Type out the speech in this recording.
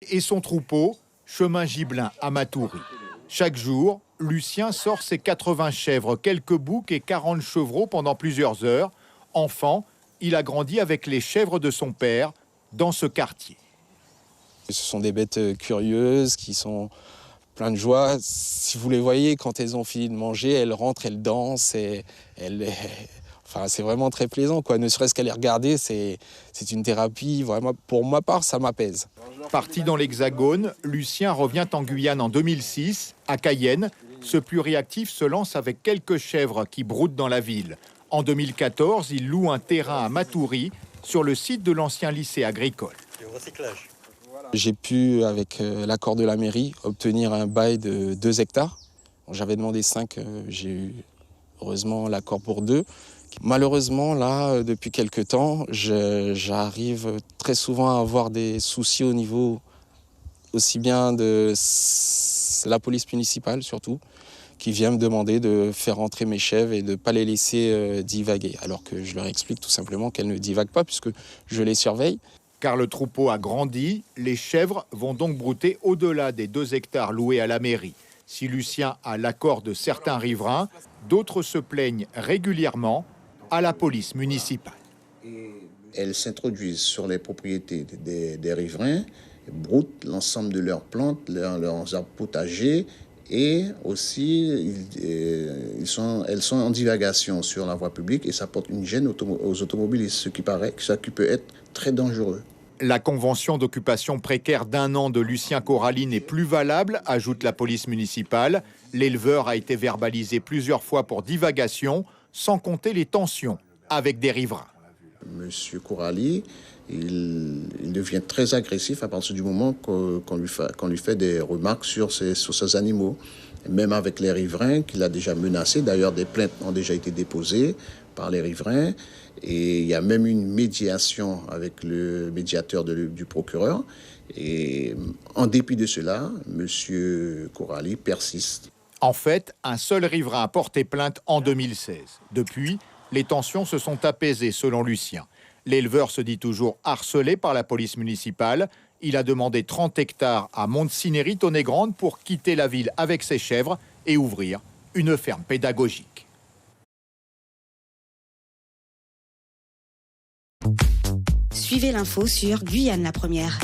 et son troupeau, chemin Gibelin à Matoury. Chaque jour, Lucien sort ses 80 chèvres, quelques boucs et 40 chevreaux pendant plusieurs heures. Enfant, il a grandi avec les chèvres de son père dans ce quartier. Ce sont des bêtes curieuses qui sont pleines de joie. Si vous les voyez, quand elles ont fini de manger, elles rentrent, elles dansent. Enfin, c'est vraiment très plaisant, quoi. Ne serait-ce qu'à les regarder, c'est une thérapie. Vraiment, pour ma part, ça m'apaise. Parti dans l'Hexagone, Lucien revient en Guyane en 2006. À Cayenne, ce pluriactif se lance avec quelques chèvres qui broutent dans la ville. En 2014, il loue un terrain à Matoury, sur le site de l'ancien lycée agricole. J'ai pu, avec l'accord de la mairie, obtenir un bail de 2 hectares. J'avais demandé 5, j'ai eu heureusement l'accord pour 2. Malheureusement, là, depuis quelques temps, j'arrive très souvent à avoir des soucis au niveau aussi bien de la police municipale, surtout, qui vient me demander de faire rentrer mes chèvres et de ne pas les laisser divaguer. Alors que je leur explique tout simplement qu'elles ne divaguent pas puisque je les surveille. Car le troupeau a grandi, les chèvres vont donc brouter au-delà des 2 hectares loués à la mairie. Si Lucien a l'accord de certains riverains, d'autres se plaignent régulièrement à la police municipale. Elles s'introduisent sur les propriétés des riverains, broutent l'ensemble de leurs plantes, leurs arbres potagers, et aussi elles sont en divagation sur la voie publique et ça porte une gêne aux automobilistes, ce qui peut être très dangereux. La convention d'occupation précaire d'1 an de Lucien Coralie n'est plus valable, ajoute la police municipale. L'éleveur a été verbalisé plusieurs fois pour divagation, sans compter les tensions avec des riverains. Monsieur Coralie, il devient très agressif à partir du moment qu'on lui fait des remarques sur ces animaux. Même avec les riverains qu'il a déjà menacés. D'ailleurs, des plaintes ont déjà été déposées par les riverains. Et il y a même une médiation avec le médiateur du procureur. Et en dépit de cela, monsieur Coralie persiste. En fait, un seul riverain a porté plainte en 2016. Depuis, les tensions se sont apaisées, selon Lucien. L'éleveur se dit toujours harcelé par la police municipale. Il a demandé 30 hectares à Montsinéry-Tonnet-Grande pour quitter la ville avec ses chèvres et ouvrir une ferme pédagogique. Suivez l'info sur Guyane la Première.